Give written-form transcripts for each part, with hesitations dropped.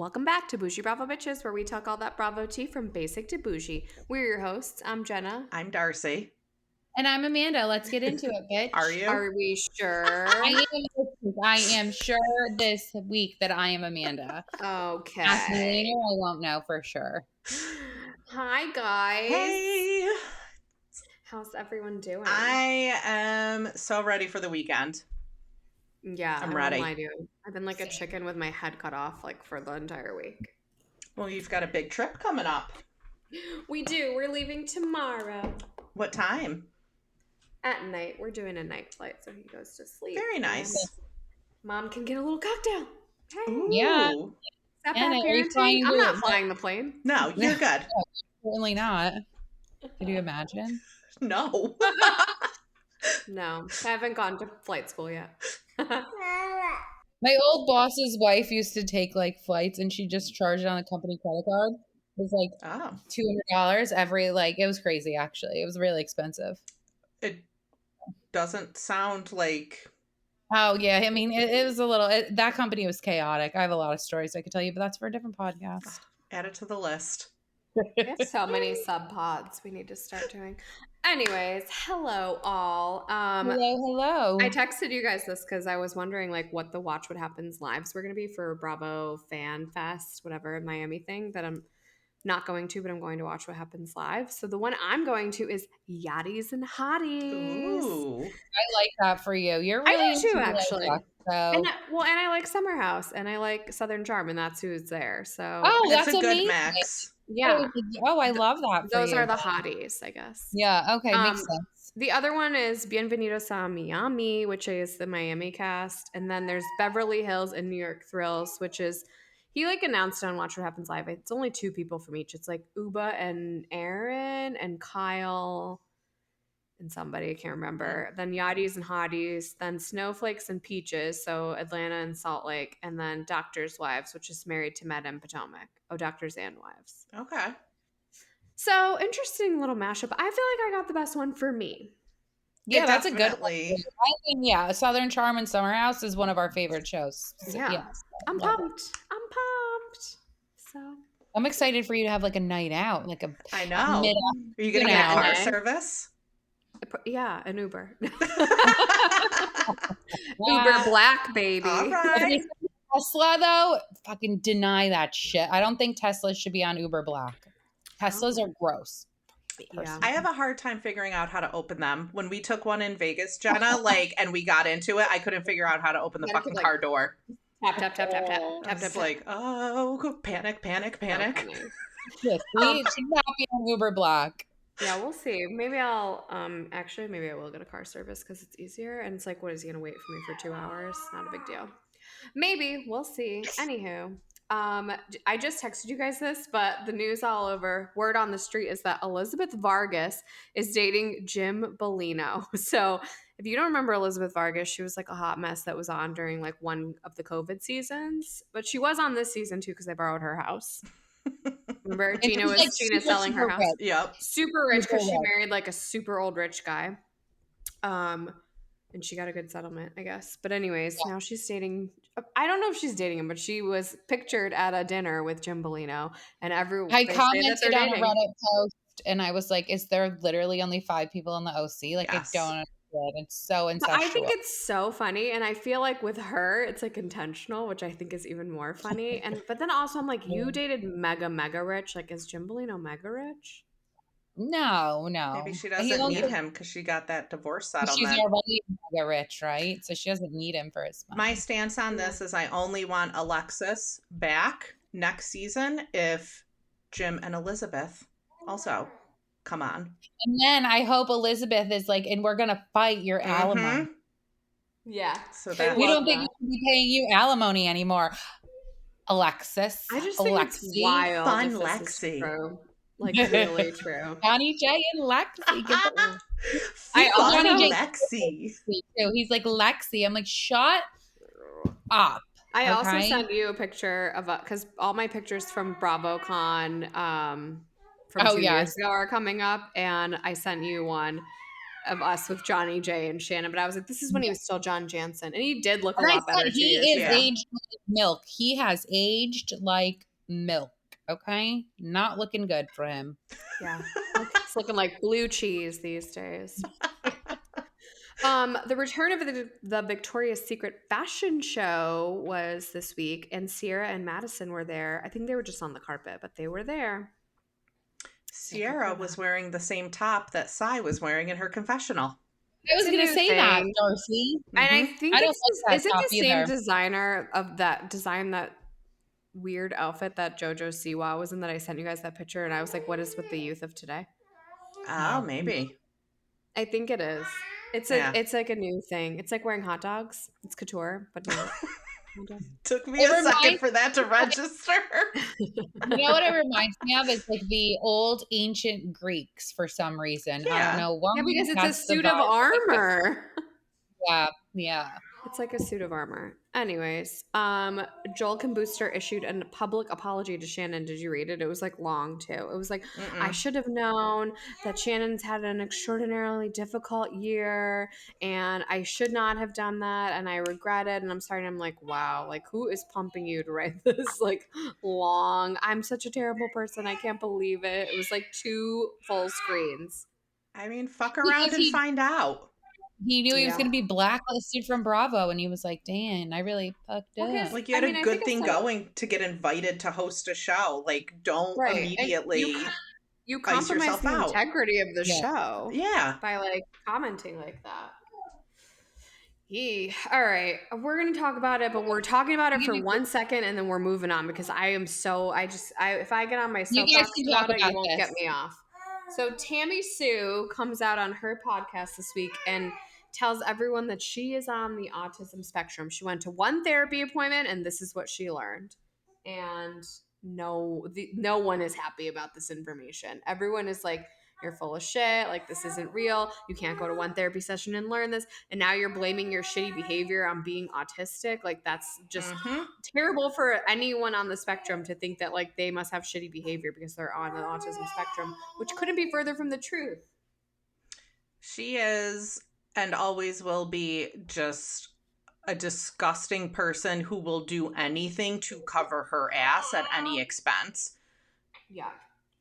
Welcome back to Boujee Bravo Bitches, where we talk all that Bravo tea from basic to bougie. We're your hosts. I'm Jenna. I'm Darcy. And I'm Amanda. Let's get into it, bitch. Are you? Are we sure? I am sure this week that I am Amanda. Okay. Ask me later, I won't know for sure. Hi, guys. Hey. How's everyone doing? I am so ready for the weekend. Yeah, I'm ready. I've been like a chicken with my head cut off like for the entire week. Well, you've got a big trip coming up. We do. We're leaving tomorrow. What time? At night. We're doing a night flight, so he goes to sleep. Very nice. Mom can get a little cocktail. Hey. Ooh. Yeah. Is that bad parenting? I'm not flying the plane. No, you're good. Certainly not. Could you imagine? No. No, I haven't gone to flight school yet. My old boss's wife used to take like flights and she just charged it on a company credit card. It was like $200 every, it was crazy actually. It was really expensive. It doesn't sound like... Oh yeah, I mean it was a little, that company was chaotic. I have a lot of stories I could tell you, but that's for a different podcast. Add it to the list. We have so many sub pods we need to start doing. Anyways, hello all. Hello. I texted you guys this because I was wondering what the Watch What Happens lives were going to be for Bravo Fan Fest, whatever Miami thing that I'm not going to, but I'm going to watch What Happens live. So the one I'm going to is Yachties and Hotties. Ooh. I like that for you. You're really I do too, actually. So. And I like Summer House and I like Southern Charm, and that's who's there. So that's a good amazing. mix. Yeah. Oh, I love that. Those are the hotties, I guess. Yeah. Okay. Makes sense. The other one is Bienvenidos a Miami, which is the Miami cast. And then there's Beverly Hills and New York Thrills, which is, he announced on Watch What Happens Live. It's only 2 people from each. It's like Ubah and Aaron and Kyle and somebody, I can't remember. Then Yachties and Hotties, then Snowflakes and Peaches, so Atlanta and Salt Lake, and then Doctors' Wives, which is Married to Med and Potomac. Oh, Doctors and Wives. Okay. So, interesting little mashup. I feel like I got the best one for me. Yeah, that's a good one. I mean, Southern Charm and Summer House is one of our favorite shows. So, yeah. I'm pumped. So I'm excited for you to have a night out, I know. Are you going to get car service? Yeah, an Uber. Uber Black, baby. All right. Tesla, though, fucking deny that shit. I don't think Teslas should be on Uber Black. Teslas are gross. Yeah. I have a hard time figuring out how to open them. When we took one in Vegas, Jenna, and we got into it, I couldn't figure out how to open the fucking car door. Tap, tap, tap, tap, tap. I was like, oh, panic. Yes, we should not be on Uber Black. Yeah, we'll see. Maybe I'll maybe I will get a car service because it's easier. And it's like, what is he gonna wait for me for 2 hours? Not a big deal. Maybe we'll see. Anywho, I just texted you guys this, but the news all over, word on the street is that Elizabeth Vargas is dating Jim Bellino. So if you don't remember Elizabeth Vargas, she was a hot mess that was on during one of the COVID seasons, but she was on this season too because they borrowed her house. Remember, Gina selling her house. Yep, super rich because she married a super old rich guy, and she got a good settlement, I guess. But anyways, now she's dating. I don't know if she's dating him, but she was pictured at a dinner with Jim Bellino, and I commented on a Reddit post, and I was like, "Is there literally only 5 people in the OC?" Yes. I don't understand. It's so incestual. I think it's so funny, and I feel with her, it's intentional, which I think is even more funny. But then also, I'm like, you dated mega rich. Is Jim Bellino mega rich? No. Maybe she doesn't need him because she got that divorce settlement. She's already mega rich, right? So she doesn't need him for his money. My stance on this is I only want Alexis back next season if Jim and Elizabeth also come on. And then I hope Elizabeth is and we're going to fight your alimony. Yeah. So that we don't think we should be paying you alimony anymore. Alexis. I just think it's wild. Fun Lexi. Really true. Johnny J and Lexi. I also Lexi. He's like, Lexi. I'm like, shut up. I also sent you a picture of because all my pictures from BravoCon from 2 years ago are coming up, and I sent you one of us with Johnny J and Shannon, but I was like, this is when he was still John Jansen, and he did look a And I lot better said 2 he years is ago. aged like milk. He has aged like milk. Okay, not looking good for him. Yeah, it's looking like blue cheese these days. The return of the Victoria's Secret fashion show was this week, and Sierra and Madison were there. I think they were just on the carpet, but they were there. Sierra was wearing the same top that Sai was wearing in her confessional. I was going to say that, Darcy. And I think I don't like is it that the same either. designer of that weird outfit that JoJo Siwa was in that I sent you guys that picture, and I was like, what is with the youth of today? Oh, maybe. I think it is. It's like a new thing. It's like wearing hot dogs. It's couture, but not. Took me a second for that to register. You know what it reminds me of is like the old ancient Greeks for some reason. Yeah. I don't know. Yeah, because it's a suit of armor. Yeah. It's like a suit of armor. Anyways, Joel and Booster issued a public apology to Shannon. Did you read it? It was like long too. It was like, I should have known that Shannon's had an extraordinarily difficult year and I should not have done that and I regret it and I'm sorry. And I'm like, wow, like who is pumping you to write this like long? I'm such a terrible person. I can't believe it. It was like 2 full screens. I mean, fuck around and find out. He knew he was going to be blacklisted from Bravo, and he was like, "Dan, I really fucked up." Like you had a good thing going to get invited to host a show. Like, don't immediately you compromise the integrity of the show. Yeah, by like commenting like that. All right, we're gonna talk about it, but we're talking about it for 1 second, and then we're moving on because I am so if I get on my soapbox about it, you won't get me off. So Tammy Sue comes out on her podcast this week and tells everyone that she is on the autism spectrum. She went to 1 therapy appointment and this is what she learned. And no one is happy about this information. Everyone is like, you're full of shit. Like, this isn't real. You can't go to 1 therapy session and learn this. And now you're blaming your shitty behavior on being autistic. Like, that's just terrible for anyone on the spectrum to think that, like, they must have shitty behavior because they're on the autism spectrum, which couldn't be further from the truth. She is and always will be just a disgusting person who will do anything to cover her ass at any expense. Yeah.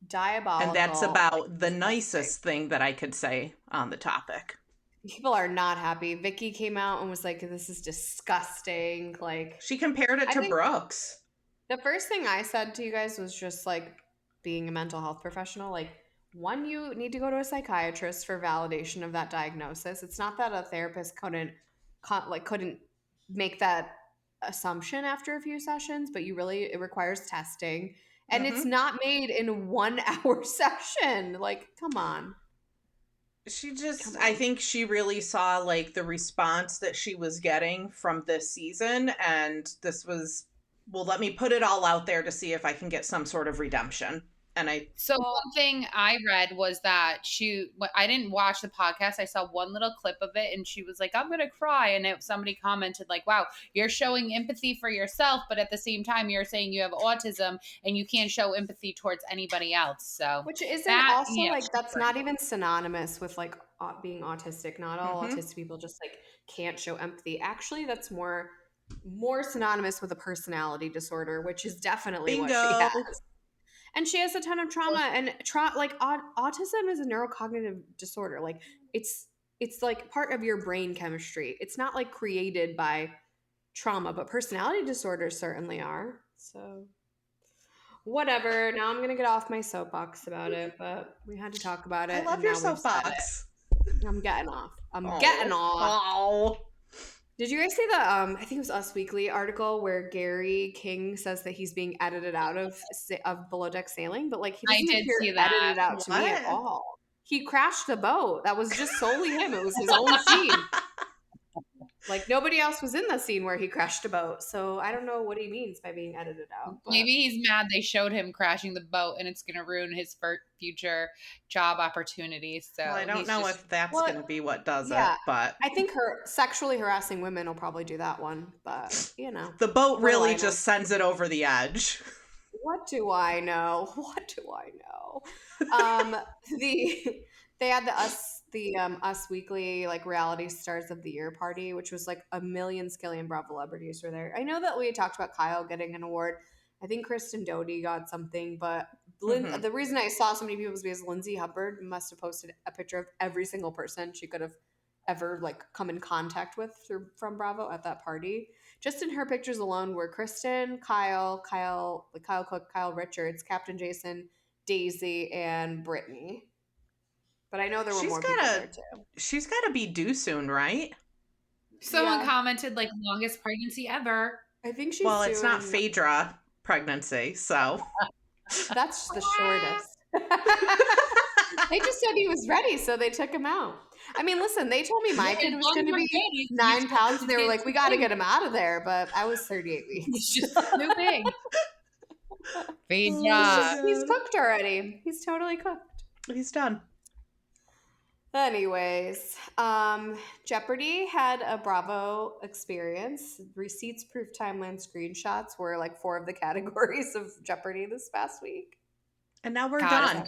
Diabolical. And that's about the nicest thing that I could say on the topic. People are not happy. Vicky came out and was like, this is disgusting. Like, she compared it to Brooks. The first thing I said to you guys was just like, being a mental health professional, like, 1, you need to go to a psychiatrist for validation of that diagnosis. It's not that a therapist couldn't make that assumption after a few sessions, but it requires testing. And it's not made in a 1-hour session. Like, come on. I think she really saw like the response that she was getting from this season. And this was, well, let me put it all out there to see if I can get some sort of redemption. So one thing I read was that I didn't watch the podcast. I saw one little clip of it and she was like, I'm going to cry. And somebody commented like, wow, you're showing empathy for yourself. But at the same time, you're saying you have autism and you can't show empathy towards anybody else. So, which isn't also like, that's not even synonymous with like being autistic. Not all autistic people just like can't show empathy. Actually, that's more synonymous with a personality disorder, which is definitely what she has. And she has a ton of trauma, and autism is a neurocognitive disorder. Like it's like part of your brain chemistry. It's not like created by trauma, but personality disorders certainly are. So whatever. Now I'm going to get off my soapbox about it, but we had to talk about it. I love your soapbox. I'm getting off. Getting off. Oh. Did you guys see the, I think it was Us Weekly article where Gary King says that he's being edited out of Below Deck Sailing, but like he doesn't appear edited out to me at all. He crashed the boat. That was just solely him. It was his own scene. Like nobody else was in the scene where he crashed a boat. So I don't know what he means by being edited out. But maybe he's mad they showed him crashing the boat and it's going to ruin his future job opportunities. So I don't know if that's going to be what does it, but I think sexually harassing women will probably do that one. But you know, the boat really just sends it over the edge. What do I know? They had the Us Weekly like reality stars of the year party, which was like a million skillion Bravo celebrities were there. I know that we talked about Kyle getting an award. I think Kristen Doty got something, but the reason I saw so many people was because Lindsay Hubbard must have posted a picture of every single person she could have ever like come in contact with from Bravo at that party. Just in her pictures alone were Kristen, Kyle Cook, Kyle Richards, Captain Jason, Daisy, and Brittany. But I know there were more people there too. She's gotta be due soon, right? Someone commented like longest pregnancy ever. I think she's Well, it's not Phaedra pregnancy, so that's the shortest. They just said he was ready, so they took him out. I mean, listen, they told me my kid was going to be 9 pounds, and they were like, we got to get him out of there, but I was 38 weeks. He's just too big. He's cooked already. He's totally cooked. He's done. Anyways, Jeopardy had a Bravo experience. Receipts, proof, timeline, screenshots were like 4 of the categories of Jeopardy this past week. And now we're done.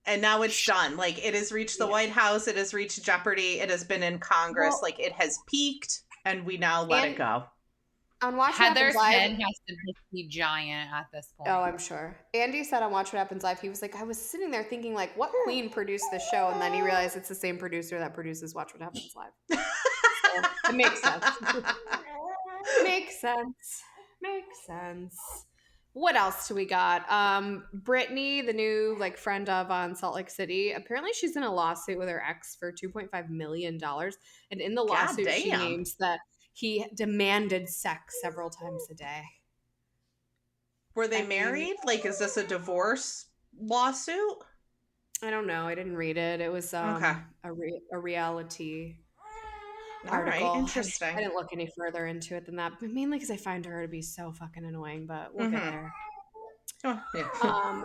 And now it's done. Like, it has reached the White House. It has reached Jeopardy. It has been in Congress. Like, it has peaked, and we now let it go. On Watch Heather's What Happens head Live, has to be giant at this point. Oh, I'm sure. Andy said on Watch What Happens Live, he was like, I was sitting there thinking, like, what queen produced this show? And then he realized it's the same producer that produces Watch What Happens Live. So, it makes sense. Makes sense. What else do we got? Brittany, the new like friend of on Salt Lake City, apparently she's in a lawsuit with her ex for $2.5 million. And in the lawsuit, she names that he demanded sex several times a day. Were they married? Like, is this a divorce lawsuit? I don't know. I didn't read it. It was a reality article. All right, interesting. I didn't look any further into it than that, but mainly because I find her to be so fucking annoying, but we'll get there. Oh, yeah.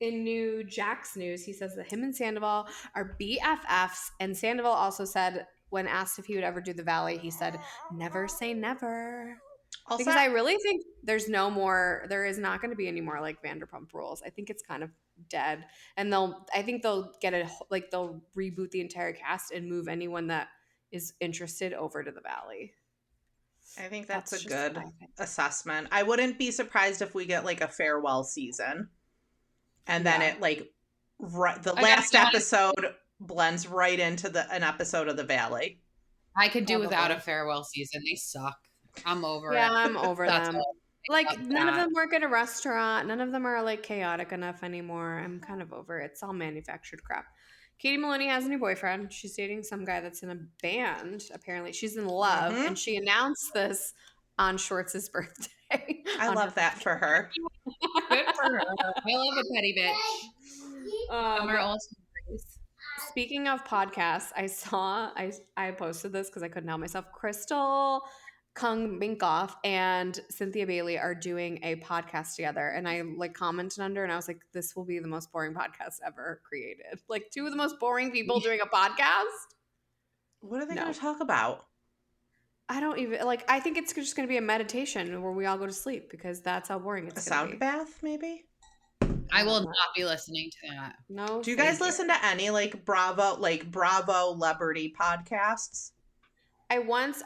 In New Jack's news, he says that him and Sandoval are BFFs, and Sandoval also said when asked if he would ever do the Valley, he said, never say never. Also, because I really think there is not going to be any more like Vanderpump Rules. I think it's kind of dead, and I think they'll they'll reboot the entire cast and move anyone that is interested over to the Valley. I think that's a good assessment. I wouldn't be surprised if we get like a farewell season, and then it like the last episode blends right into an episode of the Valley. I could do without a farewell season. They suck. I'm over it. Yeah, I'm over them. Like, none of them work at a restaurant. None of them are like chaotic enough anymore. I'm kind of over it. It's all manufactured crap. Katie Maloney has a new boyfriend. She's dating some guy that's in a band. Apparently, she's in love, and she announced this on Schwartz's birthday. I love that for her. Good for her. I love a petty bitch. Speaking of podcasts, I posted this because I couldn't help myself. Crystal Kung Minkoff and Cynthia Bailey are doing a podcast together, and I like commented under, and I was like, this will be the most boring podcast ever created. Like, 2 of the most boring people doing a podcast. What are they going to talk about? I don't even like. I think it's just going to be a meditation where we all go to sleep because that's how boring it's going to be. A sound bath, maybe. I will not be listening to that. No. Do you guys listen to any like Bravo celebrity podcasts? I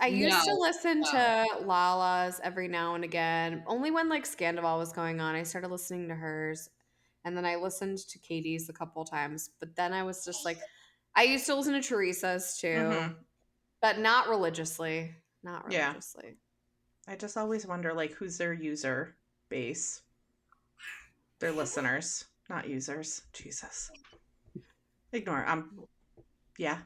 used to listen to Lala's every now and again. Only when like Scandival was going on, I started listening to hers. And then I listened to Katie's a couple times. But then I was just like, I used to listen to Teresa's too. But not religiously. Not religiously. I just always wonder like who's their user base. Their listeners, not users. Jesus. Ignore. Yeah.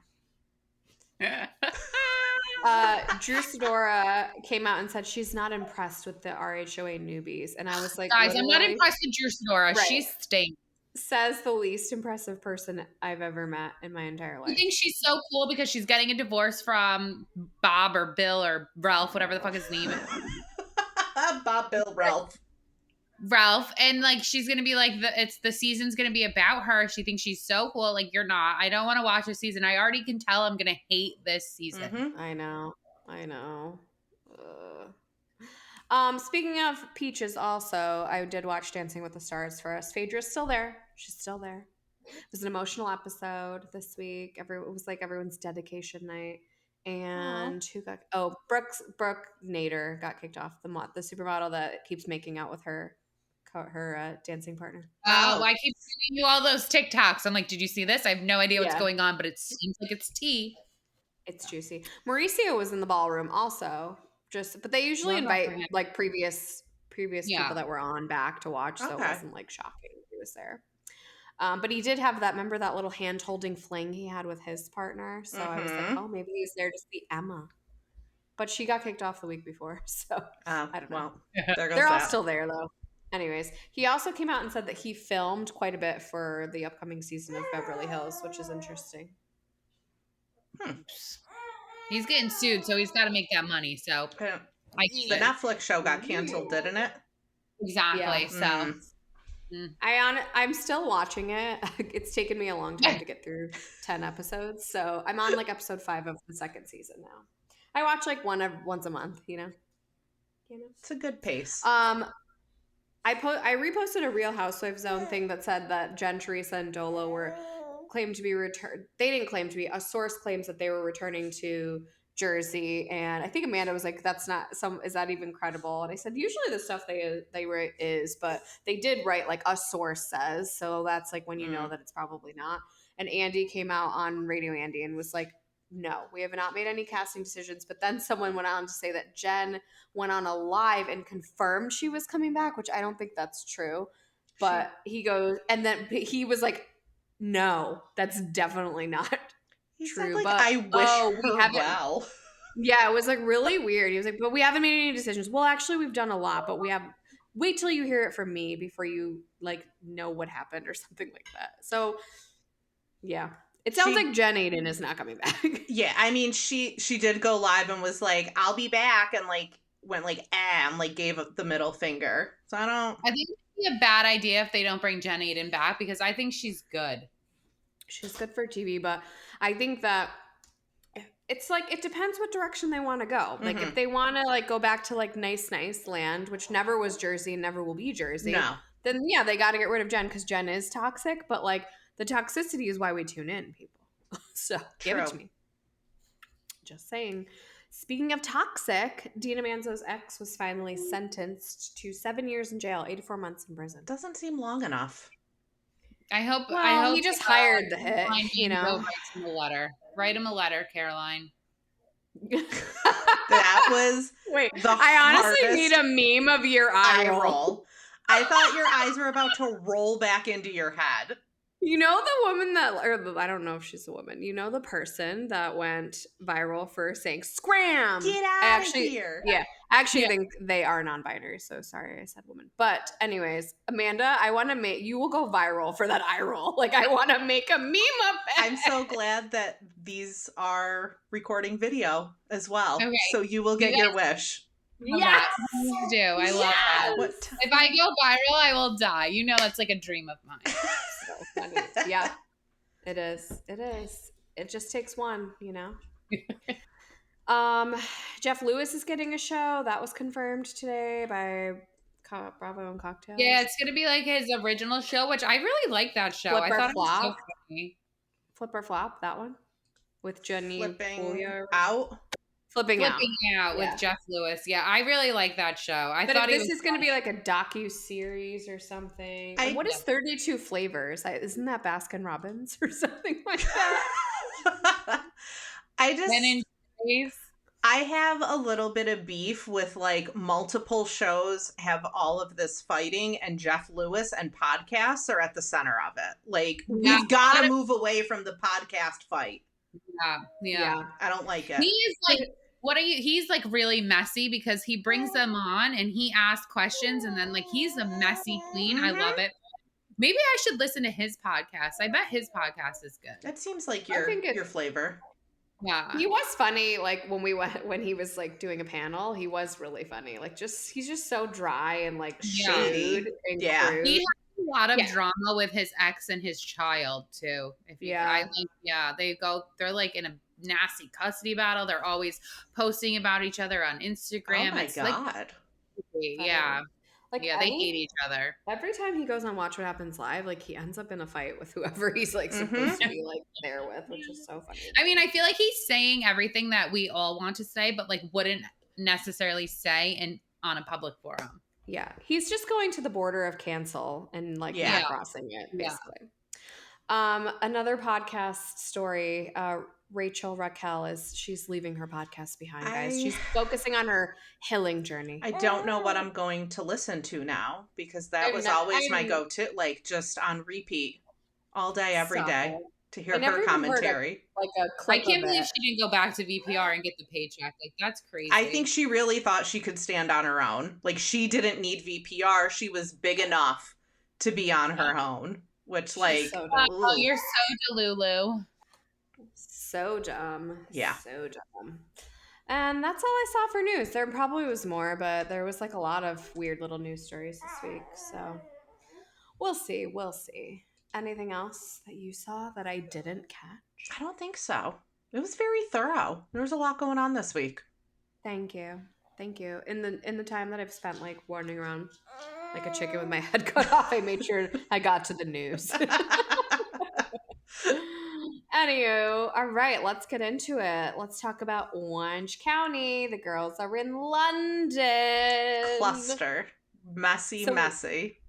Drew Sidora came out and said she's not impressed with the RHOA newbies. And I was like, guys, I'm not impressed with Drew Sidora. Right. She's stinks. Says the least impressive person I've ever met in my entire life. You think she's so cool because she's getting a divorce from Bob or Bill or Ralph, whatever the fuck his name is. Bob, Bill, Ralph, and like she's gonna be like the season's gonna be about her. She thinks she's so cool. Like, you're not. I don't want to watch a season. I already can tell I'm gonna hate this season. I know. Speaking of Peaches, also I did watch Dancing with the Stars for us. Phaedra's still there. She's still there. It was an emotional episode this week. It was like everyone's dedication night. And who got? Oh, Brooke Nader got kicked off, the supermodel that keeps making out with her dancing partner. Oh, I keep sending you all those TikToks. I'm like, did you see this? I have no idea what's Yeah. going on, but it seems like it's tea. It's juicy. Mauricio was in the ballroom also. But they usually invite like previous people that were on back to watch, so it wasn't like shocking he was there. But he did have remember that little hand-holding fling he had with his partner? So I was like, oh, maybe he's there to see Emma. But she got kicked off the week before, so I don't know. Well, they're all still there, though. Anyways, he also came out and said that he filmed quite a bit for the upcoming season of Beverly Hills, which is interesting. He's getting sued, so he's got to make that money. So the Netflix show got canceled, didn't it? Exactly. Yeah. So I'm still watching it. It's taken me a long time to get through 10 episodes, so I'm on like episode 5 of the second season now. I watch like once a month, you know. It's a good pace. I reposted a Real Housewives Zone thing that said that Jen, Teresa, and Dolo were claimed to be returned. They didn't claim to be. A source claims that they were returning to Jersey, and I think Amanda was like, "That's not is that even credible?" And I said, "Usually the stuff they write is, but they did write like a source says, so that's like when you know that it's probably not." And Andy came out on Radio Andy and was like, "No, we have not made any casting decisions." But then someone went on to say that Jen went on a live and confirmed she was coming back, which I don't think that's true. But he goes, and then he was like, "No, that's definitely not." True, like, but I wish we haven't. Well, yeah, it was like really weird. He was like, "But we haven't made any decisions." Well, actually, we've done a lot, but we have. Wait till you hear it from me before you like know what happened or something like that. So, yeah, it sounds like Jen Aiden is not coming back. Yeah, I mean, she did go live and was like, "I'll be back," and like went like, and like gave up the middle finger. So I think it'd be a bad idea if they don't bring Jen Aiden back because I think she's good. She's good for TV, but I think that it's like it depends what direction they want to go. Like if they want to like go back to like nice land, which never was Jersey and never will be Jersey, then yeah, they got to get rid of Jen because Jen is toxic. But like the toxicity is why we tune in, people. So give it to me. Just saying. Speaking of toxic, Dina Manzo's ex was finally sentenced to 7 years in jail, 84 months in prison. Doesn't seem long enough. I hope he just hired the hit, you know. Write him a letter. Write him a letter, Caroline. That was I honestly need a meme of your eye roll. I thought your eyes were about to roll back into your head. You know the woman or I don't know if she's a woman. You know the person that went viral for saying "scram"? Get out of here! Yeah, I actually think they are non-binary. So sorry, I said woman. But anyways, Amanda, I want to you will go viral for that eye roll. Like I want to make a meme of it. I'm so glad that these are recording video as well. Okay. So you will get your wish. Yes, I do. I love that. If I go viral, I will die. You know, that's like a dream of mine. So funny. Yeah, it is. It is. It just takes one, you know. Jeff Lewis is getting a show that was confirmed today by Bravo and Cocktails. Yeah, it's gonna be like his original show, which I really like that show. Flip I or thought Flop. It was so funny. Flip or Flop, that one with Jenny Flipping out with Jeff Lewis. Yeah, I really like that show. I thought this is going to be like a docu-series or something. What is 32 Flavors? Isn't that Baskin Robbins or something like that? I have a little bit of beef with like multiple shows have all of this fighting and Jeff Lewis and podcasts are at the center of it. Like we've got to move away from the podcast fight. Yeah. I don't like it. He is like, he's like really messy because he brings them on and he asks questions and then like he's a messy queen. I love it. Maybe I should listen to his podcast. I bet his podcast is good. That seems like your flavor. Yeah. He was funny. Like when he was like doing a panel, he was really funny. Like he's just so dry and like shady. And crude. He has a lot of drama with his ex and his child too. They're like in a nasty custody battle. They're always posting about each other on Instagram. Oh my God. Yeah. Like Yeah, they hate each other. Every time he goes on Watch What Happens Live, like he ends up in a fight with whoever he's like supposed to be like there with, which is so funny. I mean, I feel like he's saying everything that we all want to say, but like wouldn't necessarily say on a public forum. Yeah, he's just going to the border of cancel and like not crossing it, basically. Another podcast story. Raquel she's leaving her podcast behind, guys. She's focusing on her healing journey. I don't know what I'm going to listen to now because that was always my go-to, like just on repeat all day, every day to hear her commentary. I can't believe she didn't go back to VPR and get the paycheck. Like, that's crazy. I think she really thought she could stand on her own. Like, she didn't need VPR. She was big enough to be on her own, which like, oh, you're so delulu. So dumb. Yeah. So dumb. And that's all I saw for news. There probably was more, but there was like a lot of weird little news stories this week. So we'll see. We'll see. Anything else that you saw that I didn't catch? I don't think so. It was very thorough. There was a lot going on this week. Thank you. Thank you. In the time that I've spent like wandering around like a chicken with my head cut off, I made sure I got to the news. Anywho, all right, let's get into it. Let's talk about Orange County. The girls are in London. Cluster. Messy.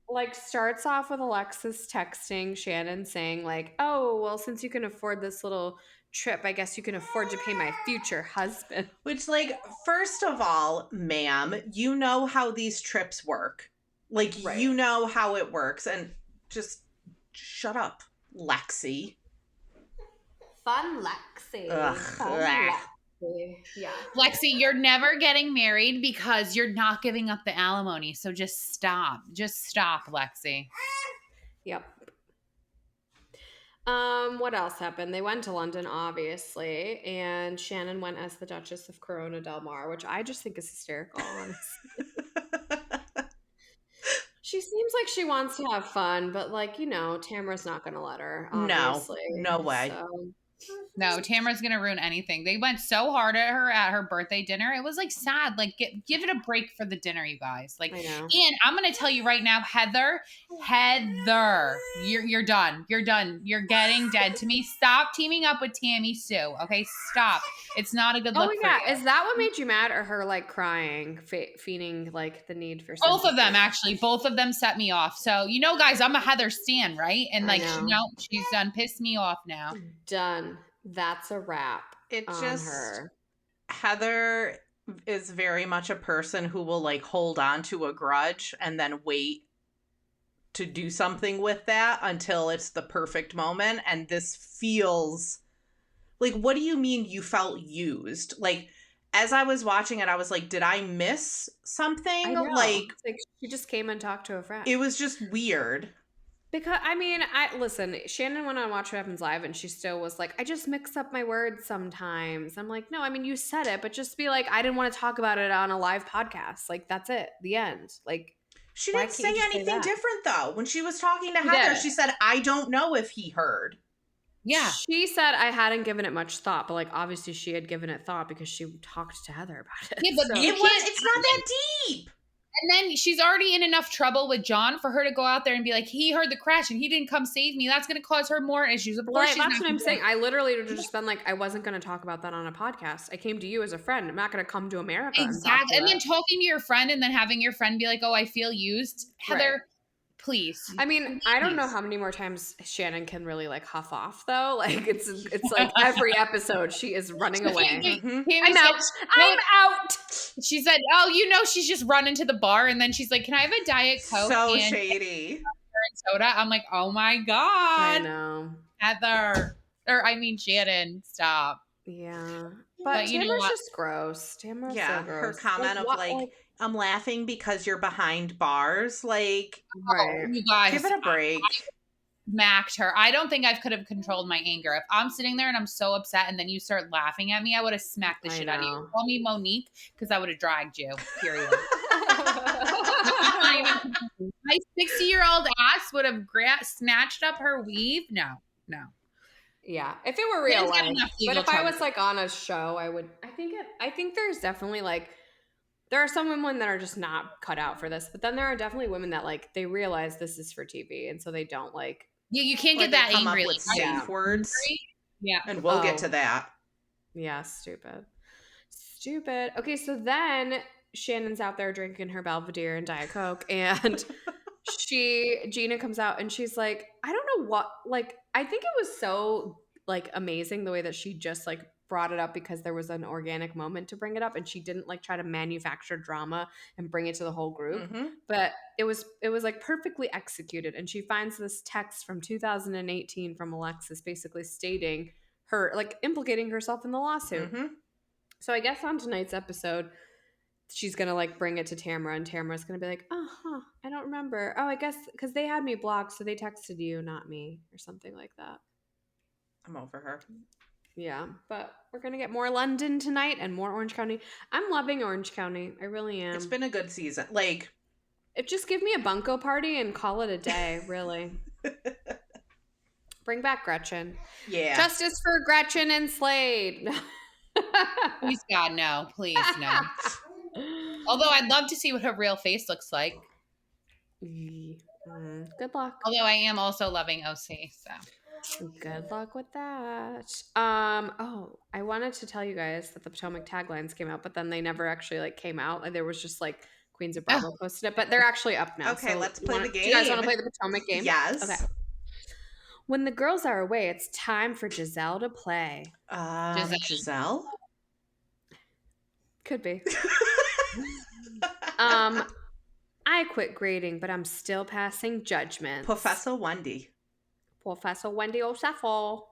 Like, starts off with Alexis texting Shannon saying, like, oh, well, since you can afford this little trip, I guess you can afford to pay my future husband. Which, like, first of all, ma'am, you know how these trips work. Like, you know how it works. And just shut up, Lexi. Fun Lexi. Yeah. Lexi, you're never getting married because you're not giving up the alimony. So just stop. Just stop, Lexi. Yep. What else happened? They went to London, obviously, and Shannon went as the Duchess of Corona Del Mar, which I just think is hysterical, honestly. She seems like she wants to have fun, but like, you know, Tamra's not going to let her, obviously. No way. So. No, Tamra's gonna ruin anything. They went so hard at her birthday dinner. It was like sad. Like, give it a break for the dinner, you guys. Like, and I'm gonna tell you right now, Heather, you're done. You're done. You're getting dead to me. Stop teaming up with Tammy Sue. Okay, stop. It's not a good look. Oh yeah, is that what made you mad, or her like crying, feeling like the need for sympathy? Both of them, actually. Both of them set me off. So you know, guys, I'm a Heather stan, right? And like, she's done pissed me off now. Done. That's a wrap. Her. Heather is very much a person who will like hold on to a grudge and then wait to do something with that until it's the perfect moment. And this feels like, what do you mean you felt used? Like, as I was watching it, I was like, did I miss something? Like she just came and talked to a friend. It was just weird. Because, I mean, listen, Shannon went on Watch What Happens Live and she still was like, I just mix up my words sometimes. I'm like, no, I mean, you said it, but just be like, I didn't want to talk about it on a live podcast. Like, that's it. The end. Like, she didn't say anything different, though. When she was talking to Heather, she said, I don't know if he heard. Yeah. She said I hadn't given it much thought, but like, obviously she had given it thought because she talked to Heather about it. Yeah, but it's not that deep. And then she's already in enough trouble with John for her to go out there and be like, he heard the crash and he didn't come save me. That's going to cause her more issues. Of course, that's what I'm saying. I literally would have just been like, I wasn't going to talk about that on a podcast. I came to you as a friend. I'm not going to come to America. Exactly. And then talking to your friend and then having your friend be like, oh, I feel used. Heather, please. I mean, I don't know how many more times Shannon can really like huff off though. Like it's like every episode she is running away. I'm out. She said, oh, you know, she's just running to the bar and then she's like, can I have a Diet Coke? So shady. And soda. I'm like, oh my God. I know. Heather. Shannon, stop. Yeah. But you know Tamra's what? just gross. Tamra's so gross. Her comment of I'm laughing because you're behind bars. Like, you guys, give it a break. I smacked her. I don't think I could have controlled my anger. If I'm sitting there and I'm so upset and then you start laughing at me, I would have smacked the shit out of you. Call me Monique because I would have dragged you. Period. My 60-year-old ass would have snatched up her weave. No. Yeah, if it were real life. But if I was like on a show, I think there's definitely like There are some women that are just not cut out for this, but then there are definitely women that like they realize this is for TV, and so they don't like. You can't Or get they that come angry. up with safe words. Yeah. And we'll get to that. Yeah, stupid. Okay, so then Shannon's out there drinking her Belvedere and Diet Coke, and Gina comes out and she's like, I don't know what, like, I think it was so like amazing the way that she just like brought it up because there was an organic moment to bring it up, and she didn't like try to manufacture drama and bring it to the whole group. But it was like perfectly executed, and she finds this text from 2018 from Alexis basically stating her like implicating herself in the lawsuit. So I guess on tonight's episode, she's gonna like bring it to Tamra, and Tamra's gonna be like, I don't remember. Oh, I guess because they had me blocked, so they texted you, not me, or something like that. I'm over her. Yeah, but we're gonna get more London tonight and more Orange County. I'm loving Orange County. I really am. It's been a good season. Like, it just give me a bunko party and call it a day, really. Bring back Gretchen. Yeah. Justice for Gretchen and Slade. Please, God, no. Please, no. Although I'd love to see what her real face looks like. Good luck. Although I am also loving OC, so. Good luck with that. Oh, I wanted to tell you guys that the Potomac taglines came out, but then they never actually like came out. Like, there was just like Queens of Bravo posted it, but they're actually up now. Okay, so let's play the game. Do you guys want to play the Potomac game? Yes. Okay. When the girls are away, it's time for Gizelle to play. Gizelle? Could be. I quit grading, but I'm still passing judgment. Professor Wendy O'Seffel.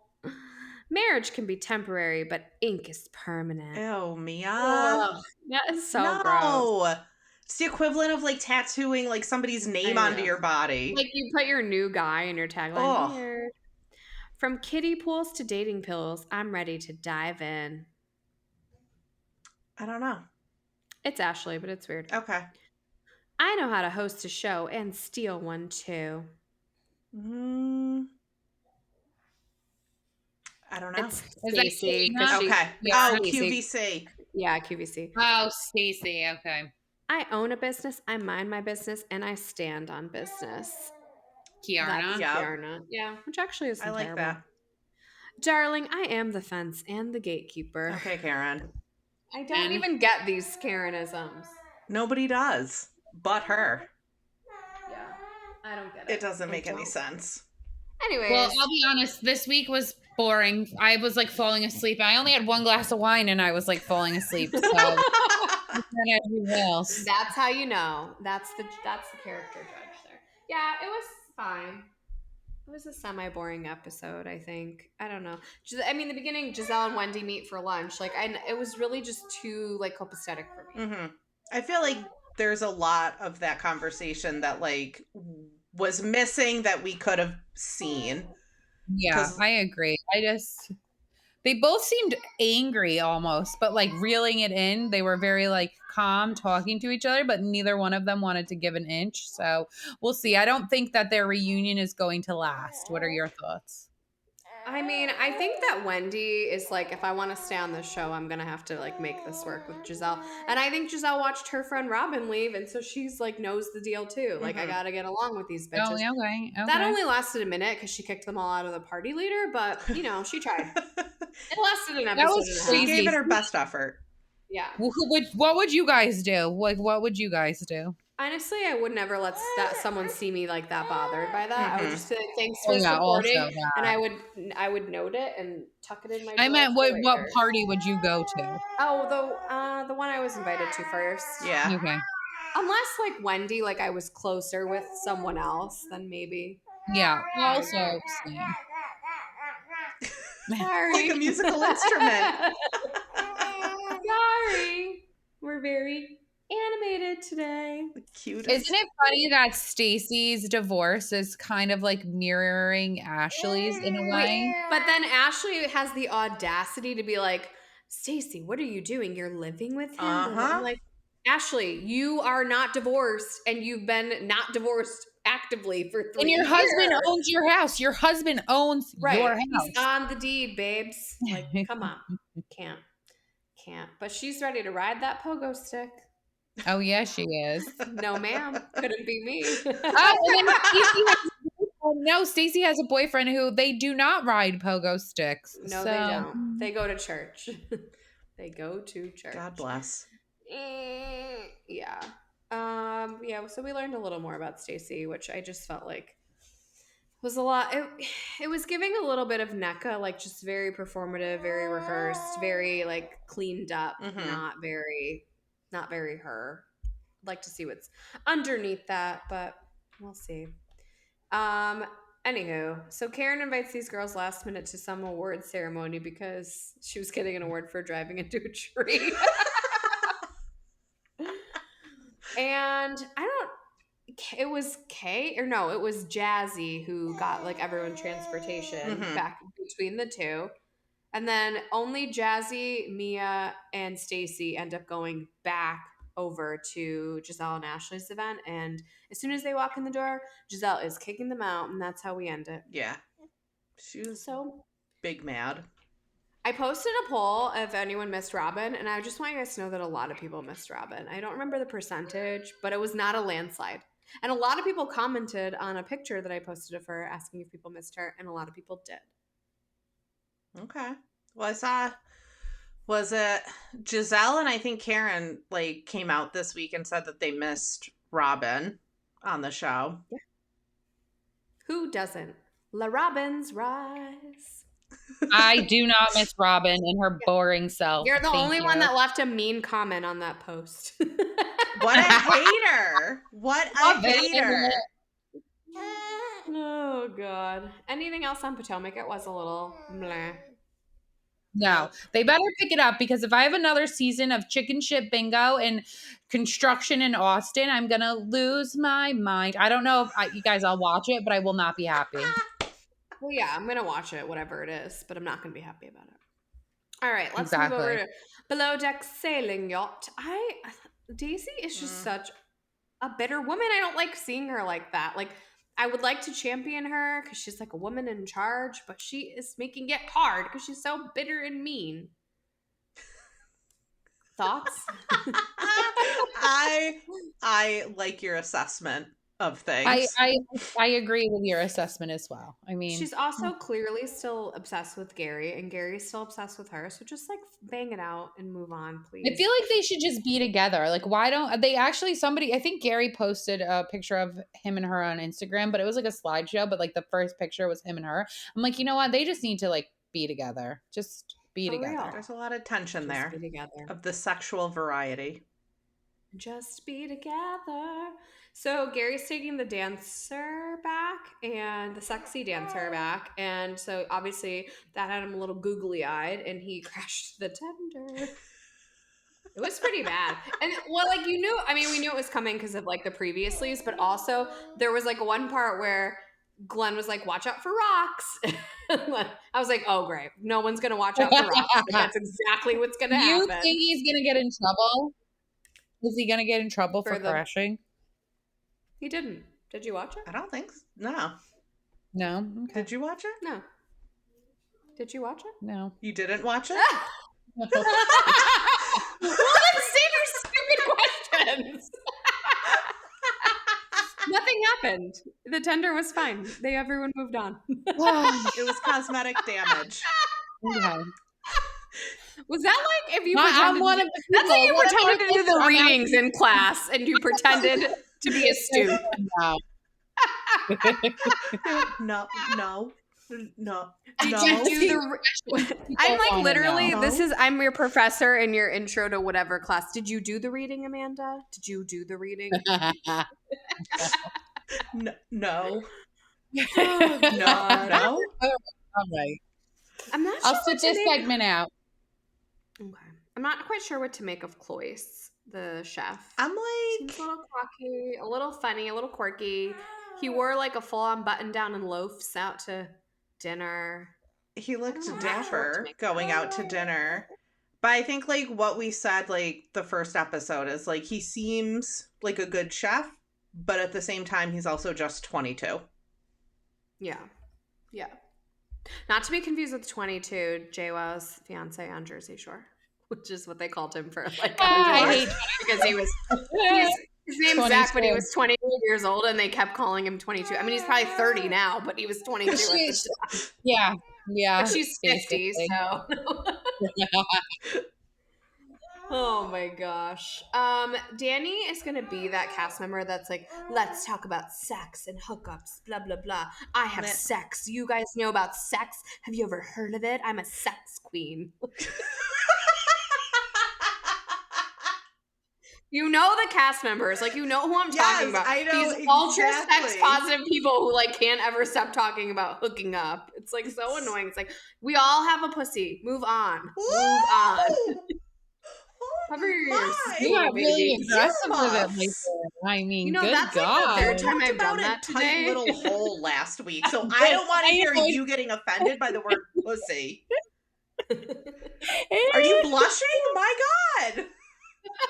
Marriage can be temporary, but ink is permanent. Ew, Mia. Ugh, that is so gross. It's the equivalent of like tattooing like somebody's name onto your body. Like you put your new guy in your tagline. Weird. From kiddie pools to dating pills, I'm ready to dive in. I don't know. It's Ashley, but it's weird. Okay. I know how to host a show and steal one too. I don't know. It's Stacey. Okay. Yeah, QVC. Yeah, QVC. Oh, Stacey. Okay. I own a business. I mind my business, and I stand on business. Kiarna. Kiarna. Yeah, which actually isn't I like terrible. that. Darling, I am the fence and the gatekeeper. Okay, Karen. I don't even get these Karenisms. Nobody does, but her. Yeah, I don't get it. It doesn't make any sense. Anyways. Well, I'll be honest. This week was boring. I was like falling asleep. I only had one glass of wine and I was like falling asleep. So That's how you know. That's the character judge there. Yeah, it was fine. It was a semi-boring episode, I think. I don't know. I mean, the beginning, Gizelle and Wendy meet for lunch. Like, it was really just too like copacetic for me. I feel like there's a lot of that conversation that like was missing that we could have seen. Yeah, I agree. They both seemed angry almost, but like reeling it in. They were very like calm talking to each other, but neither one of them wanted to give an inch. So we'll see. I don't think that their reunion is going to last. What are your thoughts? I mean, I think that Wendy is like, if I want to stay on this show, I'm going to have to like make this work with Gizelle. And I think Gizelle watched her friend Robin leave. And so she's like, knows the deal too. Like, I got to get along with these bitches. Oh, okay. That only lasted a minute because she kicked them all out of the party leader. But, you know, she tried. It lasted an episode. She gave it her best effort. Yeah. What would you guys do? Like, what would you guys do? Honestly, I would never let someone see me like that bothered by that. I would just say, thanks for supporting, and I would note it and tuck it in my. I meant, what party would you go to? Oh, the one I was invited to first. Yeah. Okay. Unless like Wendy, like I was closer with someone else, then maybe. Yeah. Also. Sorry. Like a musical instrument. Sorry. We're very animated today. The cutest. Isn't it funny that Stacey's divorce is kind of like mirroring Ashley's in a way? But then Ashley has the audacity to be like, Stacey, what are you doing? You're living with him? I'm like, Ashley, you are not divorced, and you've been not divorced actively for 3 years. And your husband owns your house. Your husband owns your house. He's on the deed, babes. Like, come on. Can't. But she's ready to ride that pogo stick. Oh, yeah, she is. No, ma'am. Couldn't be me. Stacey has a boyfriend who they do not ride pogo sticks. No, so. they don't. They go to church. They go to church. God bless. Yeah. Yeah, so we learned a little more about Stacey, which I just felt like was a lot. It was giving a little bit of NECA, like just very performative, very rehearsed, very like cleaned up, not very her. I'd like to see what's underneath that, but we'll see. Anywho, so Karen invites these girls last minute to some award ceremony because she was getting an award for driving into a tree. And it was it was Jazzy who got like everyone transportation back between the two. And then only Jazzy, Mia, and Stacey end up going back over to Gizelle and Ashley's event. And as soon as they walk in the door, Gizelle is kicking them out, and that's how we end it. Yeah. She was so big mad. I posted a poll if anyone missed Robin, and I just want you guys to know that a lot of people missed Robin. I don't remember the percentage, but it was not a landslide. And a lot of people commented on a picture that I posted of her asking if people missed her, and a lot of people did. Okay. Well, I saw, was it Gizelle and I think Karen like came out this week and said that they missed Robin on the show. Yeah. Who doesn't? La Robin's rise. I do not miss Robin and her boring self. You're the only one that left a mean comment on that post. What a hater. What a hater. Oh, God. Anything else on Potomac? It was a little meh. No, they better pick it up because if I have another season of chicken shit bingo and construction in Austin, I'm going to lose my mind. I don't know if you guys all watch it, but I will not be happy. Well, yeah, I'm going to watch it, whatever it is, but I'm not going to be happy about it. All right, let's move over to Below Deck Sailing Yacht. Daisy is just such a bitter woman. I don't like seeing her like that. Like, I would like to champion her because she's like a woman in charge, but she is making it hard because she's so bitter and mean. Thoughts? I like your assessment of things. I agree with your assessment as well. I mean, she's also clearly still obsessed with Gary, and Gary's still obsessed with her. So just like bang it out and move on, please. I feel like they should just be together. Like, why don't they actually? I think Gary posted a picture of him and her on Instagram, but it was like a slideshow. But like the first picture was him and her. I'm like, you know what? They just need to like be together. Just be together. Real. There's a lot of tension there of the sexual variety. Just be together. So Gary's taking the dancer back and the sexy dancer back. And so obviously that had him a little googly-eyed and he crashed the tender. It was pretty bad. And well, like we knew it was coming because of like the previous leaves, but also there was like one part where Glenn was like, watch out for rocks. I was like, oh, great. No one's going to watch out for rocks. But that's exactly what's going to happen. You think he's going to get in trouble? Is he going to get in trouble for crashing? He didn't. Did you watch it? I don't think so. No. No? Okay. Did you watch it? No. Did you watch it? No. You didn't watch it? Well, then save your stupid questions. Nothing happened. The tender was fine. Everyone moved on. It was cosmetic damage. Okay. Was that like if you pretended? That's like you pretended to do the readings in class and you pretended to be a student. No. Did you do the? I'm like literally. I'm your professor in your intro to whatever class. Did you do the reading, Amanda? Did you do the reading? No. No. All right. I'm not sure. I'll sit this segment out. Okay. I'm not quite sure what to make of Cloyce, the chef. I'm like... Seems a little quirky, a little funny, a little quirky. He wore like a full-on button-down and loafs out to dinner. He looked dapper going out to dinner. But I think like what we said like the first episode is like he seems like a good chef, but at the same time he's also just 22. Yeah. Not to be confused with 22, JWoww's fiance on Jersey Shore. which is what they called him for like I hate because his name's Zach, but he was 22 years old, and they kept calling him 22. I mean, he's probably 30 now, but he was 22 at the time. Yeah. But she's 50, so. Oh my gosh. Danny is gonna be that cast member that's like, let's talk about sex and hookups, blah blah blah. I have sex. You guys know about sex? Have you ever heard of it? I'm a sex queen. You know the cast members, like you know who I'm talking about. I know these ultra sex positive people who like can't ever stop talking about hooking up. It's like so annoying. It's like we all have a pussy. Move on. Move on. Cover your ears. You got really aggressive with it later. I mean, good that's God. Like the third time I've done that today. Tight little hole last week, so I don't want to hear you getting offended by the word pussy. Are you blushing? My God.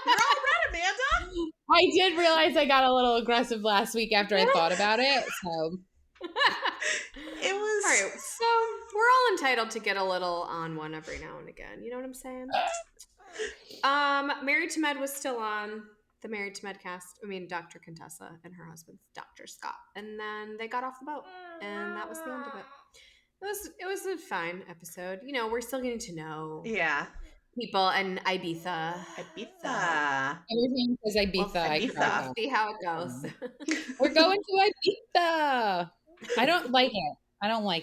You're all red, Amanda. I did realize I got a little aggressive last week after I thought about it, so. It was... All right, so we're all entitled to get a little on one every now and again. You know what I'm saying? Married to Med was still on the Married to Med cast. I mean, Dr. Contessa and her husband, Dr. Scott. And then they got off the boat, and that was the end of it. It was a fine episode. You know, we're still getting to know people and Ibiza. Everything is Ibiza. Ibiza. See how it goes. We're going to Ibiza. I don't like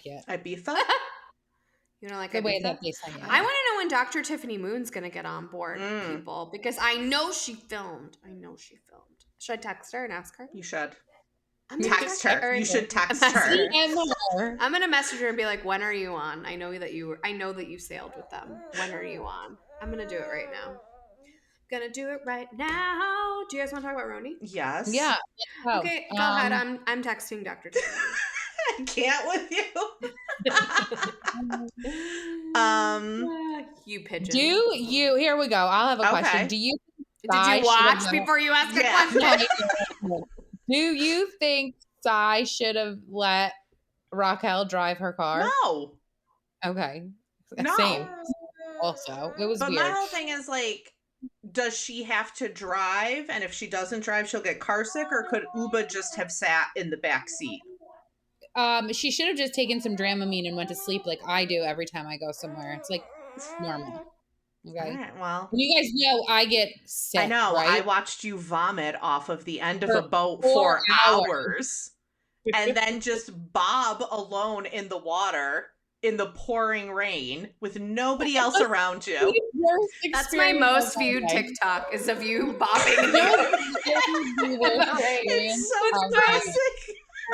it. Ibiza? You know, like the way that they sang it. I want to know when Dr. Tiffany Moon's going to get on board, people, because I know she filmed. Should I text her and ask her? You should. Text her. You should text her. I'm gonna message her and be like, "When are you on? I know that you sailed with them. When are you on?" I'm gonna do it right now. Gonna do it right now. Do you guys want to talk about RHONJ? Yes. Yeah. Okay, go ahead. I'm texting Dr. Tiffany. I can't with you. You pigeon. Here we go. I'll have a question. Did you watch before you ask a question? Do you think Sai should have let Raquel drive her car? No. Okay. No. Same. Also, it was weird. But my whole thing is like, does she have to drive? And if she doesn't drive, she'll get car sick? Or could Ubah just have sat in the back seat? She should have just taken some Dramamine and went to sleep like I do every time I go somewhere. It's like normal. Okay. All right, well, you guys know I get sick. I know. Right? I watched you vomit off of the end of a boat for hours. And then just bob alone in the water in the pouring rain with nobody else around you. That's my most viewed TikTok is of you bobbing. It's so classic.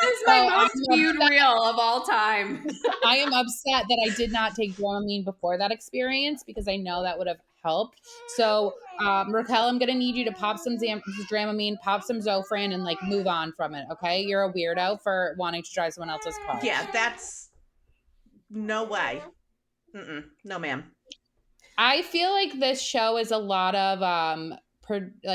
It's my most viewed reel of all time. I am upset that I did not take Dramamine before that experience because I know that would have helped. So, Raquel, I'm going to need you to pop some Dramamine, pop some Zofran, and like move on from it, okay? You're a weirdo for wanting to drive someone else's car. Yeah, that's no way. No, ma'am. I feel like this show is a lot of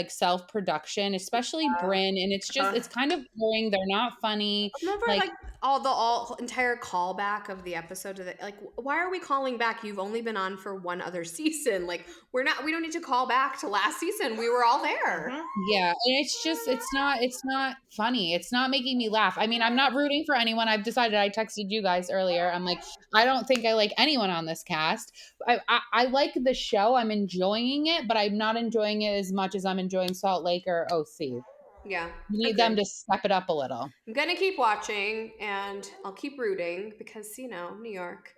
self-production, especially Brynn, and it's just it's kind of boring. They're not funny. Remember like all entire callback of the episode to like, why are we calling back? You've only been on for one other season. Like we don't need to call back to last season. We were all there. Yeah, and it's not funny. It's not making me laugh. I mean, I'm not rooting for anyone. I've decided. I texted you guys earlier. I'm like, I don't think I like anyone on this cast. I like the show. I'm enjoying it, but I'm not enjoying it as much as I'm enjoying Salt Lake or OC. Yeah. You need them to step it up a little. I'm going to keep watching and I'll keep rooting because, New York.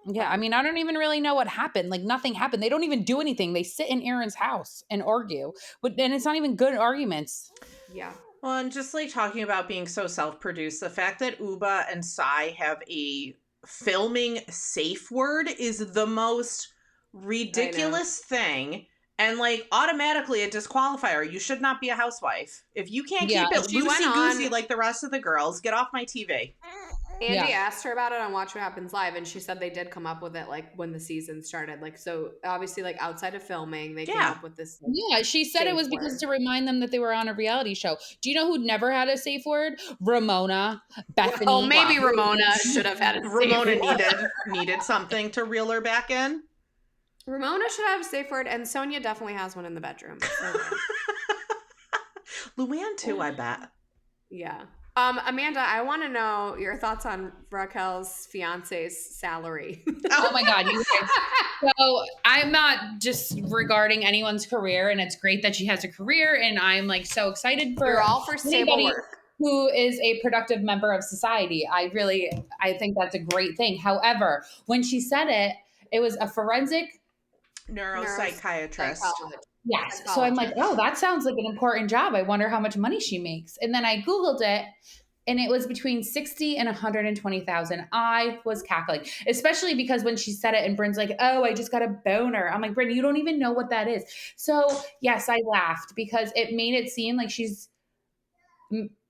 Yeah, I mean, I don't even really know what happened. Like, nothing happened. They don't even do anything. They sit in Aaron's house and argue. And it's not even good arguments. Yeah. Well, and just like talking about being so self-produced, the fact that Ubah and Sai have a filming safe word is the most ridiculous thing. And like automatically a disqualifier. You should not be a housewife. If you can't keep it loosey-goosey like the rest of the girls, get off my TV. Andy asked her about it on Watch What Happens Live, and she said they did come up with it like when the season started. Like, so obviously like outside of filming, they came up with this. Like, she said it was because to remind them that they were on a reality show. Do you know who never had a safe word? Ramona, Bethany. Oh, maybe Ramona should have had a safe Ramona needed something to reel her back in. Ramona should have a safe word, and Sonia definitely has one in the bedroom. So Luann too, I bet. yeah. Amanda, I want to know your thoughts on Raquel's fiance's salary. Oh my God, you guys. So I'm not just regarding anyone's career, and it's great that she has a career, and I'm like so excited for You're all for stable anybody work. who is a productive member of society. I think that's a great thing. However, when she said it, it was a forensic neuropsychiatrist. Yes. So I'm like, oh, that sounds like an important job. I wonder how much money she makes. And then I Googled it, and it was between 60 and 120,000. I was cackling, especially because when she said it and Brynn's like, oh, I just got a boner. I'm like, Brynn, you don't even know what that is. So yes, I laughed because it made it seem like she's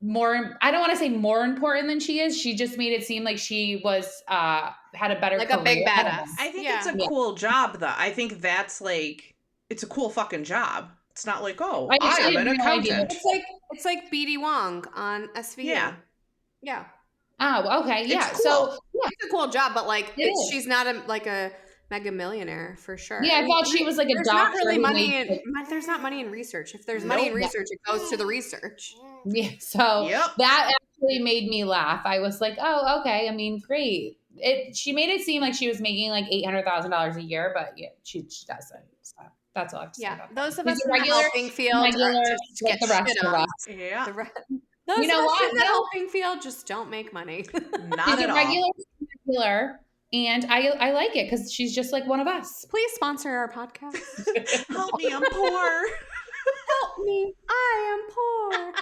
more, I don't want to say more important than she is. She just made it seem like she was, had a better like career. a big badass. I think it's a cool job though. I think that's like, it's a cool fucking job. It's not like, oh, I am an accountant. It's like BD Wong on SVU. Yeah. Oh, okay. Yeah. It's cool. So yeah. It's a cool job, but like she's not a mega millionaire for sure. Yeah, I thought she was like a doctor. Not really money there's not money in research. If there's money in research, it goes to the research. Yeah. So that actually made me laugh. I was like, oh, okay. I mean, great. She made it seem like she was making like $800,000 a year, but yeah, she doesn't. So that's all I have to say about those of that. us in the helping field just like get the rest shit of on. us. Yeah. Those of us in the helping field just don't make money. Not at all. Regular, and I like it because she's just like one of us. Please sponsor our podcast. Help me, I'm poor. Help me, I am poor.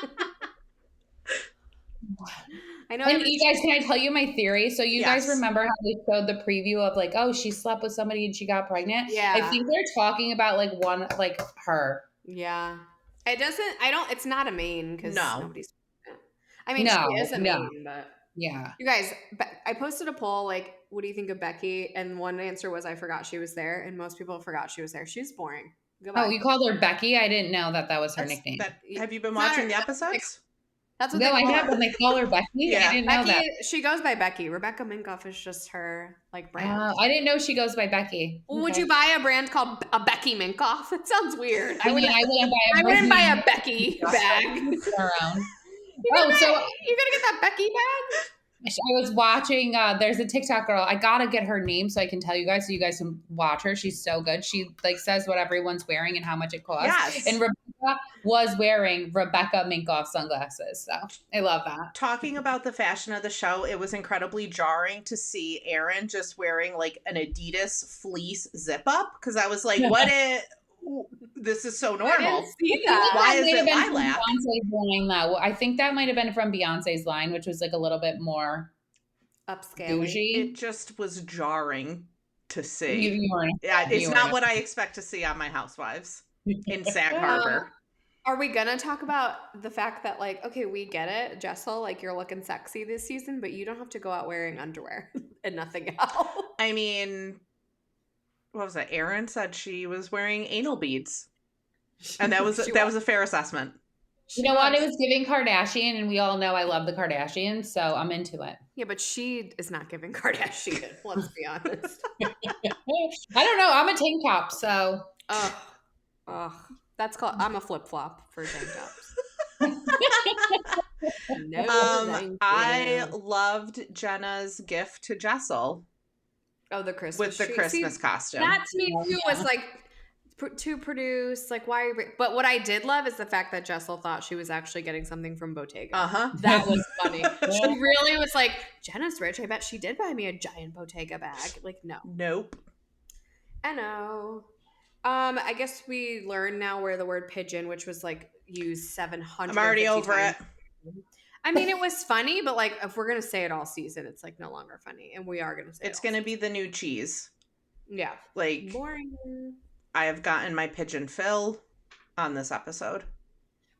I know. And you guys, can I tell you my theory? So you guys remember how they showed the preview of like, oh, she slept with somebody and she got pregnant? Yeah. I think they're talking about like her. Yeah. It's not a main because nobody's. I mean, she is a main, but. Yeah. You guys, I posted a poll like, what do you think of Becky? And one answer was, I forgot she was there. And most people forgot she was there. She was boring. Goodbye. Oh, you called her Becky? I didn't know that was her nickname. Have you been watching the episodes? That's what I have when they call her Becky. Yeah. I didn't know that. She goes by Becky. Rebecca Minkoff is just her like brand. I didn't know she goes by Becky. Well, would you buy a brand called a Becky Minkoff? It sounds weird. I wouldn't buy a Becky bag. You're gonna get that Becky bag? I was watching, there's a TikTok girl. I gotta get her name so I can tell you guys so you guys can watch her. She's so good. She like says what everyone's wearing and how much it costs. Yes. And Rebecca was wearing Rebecca Minkoff sunglasses. So I love that. Talking about the fashion of the show, it was incredibly jarring to see Erin just wearing like an Adidas fleece zip up. Cause I was like, this is so normal. I didn't see that. Why is it lilac? Beyonce's line, though. I think that might have been from Beyonce's line, which was like a little bit more upscale. Bougie. It just was jarring to see. It's not what I expect to see on my Housewives in Sag Harbor. Are we gonna talk about the fact that like, okay, we get it, Jessel, like you're looking sexy this season, but you don't have to go out wearing underwear and nothing else. I mean, what was it? Erin said she was wearing anal beads. And that was a fair assessment. You know what? It was giving Kardashian, and we all know I love the Kardashians, so I'm into it. Yeah, but she is not giving Kardashian, let's be honest. I don't know. I'm a tank top, so. That's called, I'm a flip-flop for tank tops. I loved Jenna's gift to Jessel. Oh, the Christmas with the Christmas costume. That to me too was like to produce like why. But what I did love is the fact that Jessel thought she was actually getting something from Bottega. That was funny. She really was like, Jenna's rich. I bet she did buy me a giant Bottega bag. Like nope. I know. I guess we learned now where the word pigeon, which was like used 700. I'm already over it. I mean, it was funny, but like if we're gonna say it all season, it's like no longer funny, and we are gonna say it's gonna be the new cheese. Yeah, like boring. I have gotten my pigeon fill on this episode.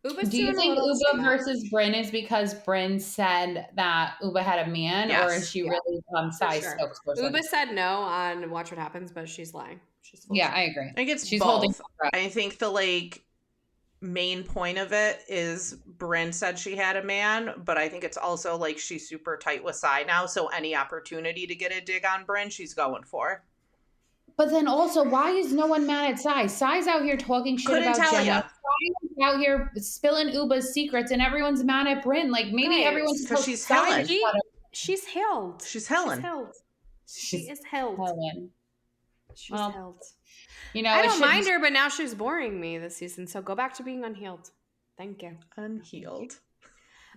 Do you think Ubah versus Brynn is because Brynn said that Ubah had a man, or is she really size Stokes person? Ubah said no on Watch What Happens, but she's lying. I agree. I think it's she's both. I think the main point of it is Brynn said she had a man, but I think it's also like she's super tight with Sai now, so any opportunity to get a dig on Brynn, she's going for. But then also, why is no one mad at Sai? Sai's out here talking shit Couldn't about tell Jenna. ya. Sai's out here spilling Ubah's secrets, and everyone's mad at Brynn. Like, maybe everyone's Guys, just because told she's Sai to Helen. shut up. She's held. She's Helen. She's held. She She's is held. Helen. She's Well, held. You know, I it don't mind shouldn't. her, but now she's boring me this season. So go back to being unhealed. Thank you. Unhealed.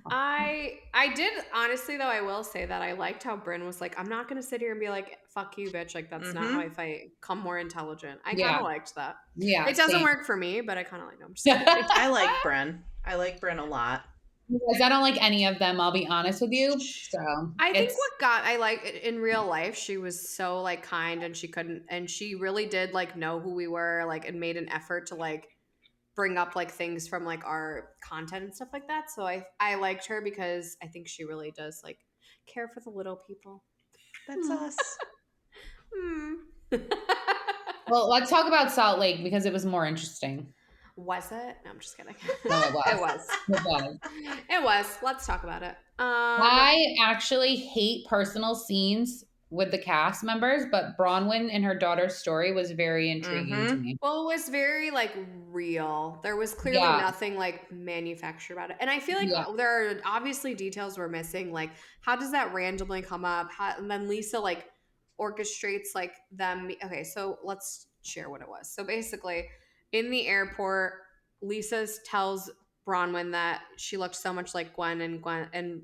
I did honestly though. I will say that I liked how Brynn was like, I'm not gonna sit here and be like, "Fuck you, bitch." Like that's not how I fight. Come more intelligent. I kind Yeah. of liked that. Yeah, It doesn't same. work for me, but I kind of like them. I'm just kidding. I like Brynn. I like Brynn a lot. Because I don't like any of them, I'll be honest with you. So I think what got I like in real life, she was so like kind and she really did like know who we were, like, and made an effort to like bring up like things from like our content and stuff like that. So I liked her because I think she really does like care for the little people. That's us. Well, let's talk about Salt Lake because it was more interesting. Was it? No, I'm just kidding. No, it was. It was. It was. It was. Let's talk about it. I actually hate personal scenes with the cast members, but Bronwyn and her daughter's story was very intriguing to me. Well, it was very like real. There was clearly nothing like manufactured about it. And I feel like there are obviously details we're missing. Like, how does that randomly come up? And then Lisa like orchestrates like them. Okay, so let's share what it was. So basically, in the airport, Lisa tells Bronwyn that she looked so much like Gwen, and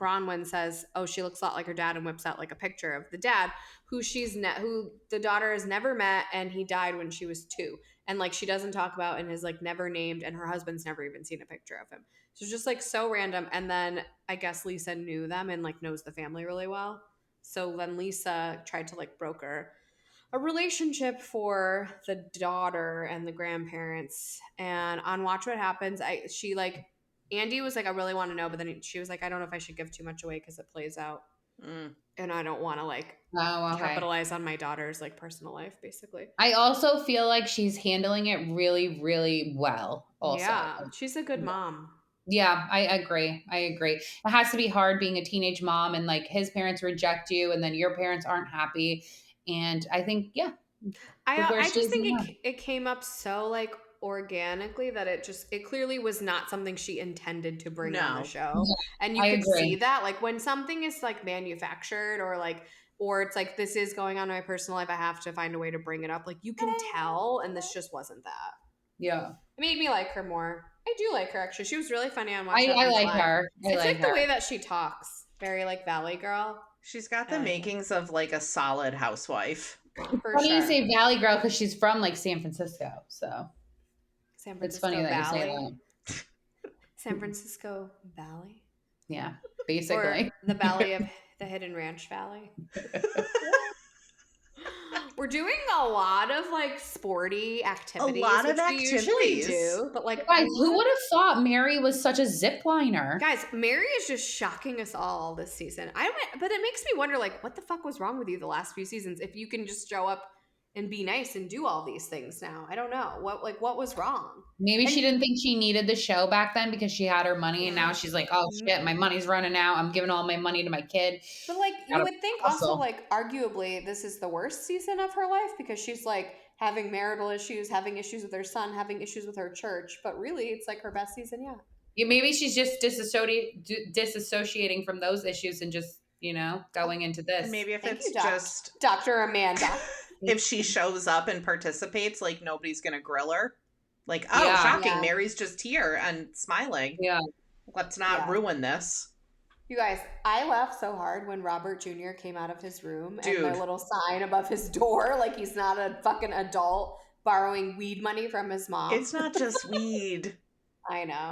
Bronwyn says, "Oh, she looks a lot like her dad," and whips out like a picture of the dad, who who the daughter has never met, and he died when she was 2, and like she doesn't talk about and is like never named, and her husband's never even seen a picture of him. So it's just like so random. And then I guess Lisa knew them and like knows the family really well. So then Lisa tried to like broker a relationship for the daughter and the grandparents. And on Watch What Happens, she like Andy was like, I really want to know, but then she was like, I don't know if I should give too much away because it plays out, and I don't want to like capitalize on my daughter's like personal life, basically. I also feel like she's handling it really, really well. Also, yeah, she's a good mom. Yeah, I agree. It has to be hard being a teenage mom and like his parents reject you, and then your parents aren't happy. And I think, I just think it came up so like organically that it clearly was not something she intended to bring on the show. And you could see that like when something is like manufactured or it's like, this is going on in my personal life, I have to find a way to bring it up. Like you can tell, and this just wasn't that. Yeah. It made me like her more. I do like her actually. She was really funny on Watch I like her. It's like the way that she talks. Very like Valley Girl. She's got the makings of like a solid housewife. Funny you say Valley Girl because she's from like San Francisco, so San Francisco it's funny Valley. That you say that. San Francisco Valley. Yeah, basically. Or the Valley of the Hidden Ranch Valley. We're doing a lot of like sporty activities. A lot of activities. We usually do, but like, guys, who would have thought Mary was such a zip liner? Guys, Mary is just shocking us all this season. But it makes me wonder, like, what the fuck was wrong with you the last few seasons? If you can just show up and be nice and do all these things now, I don't know what was wrong. Maybe she didn't think she needed the show back then because she had her money, and now she's like, oh shit, my money's running out. I'm giving all my money to my kid. But like, you would think also like, arguably, this is the worst season of her life because she's like having marital issues, having issues with her son, having issues with her church. But really, it's like her best season yet. Yeah, maybe she's just disassociating from those issues and just going into this. Maybe if it's just Dr. Amanda. If she shows up and participates, like nobody's gonna grill her. Like, oh, shocking, Mary's just here and smiling. Yeah. Let's not ruin this. You guys, I laughed so hard when Robert Jr. came out of his room and the little sign above his door, like he's not a fucking adult borrowing weed money from his mom. It's not just weed. I know.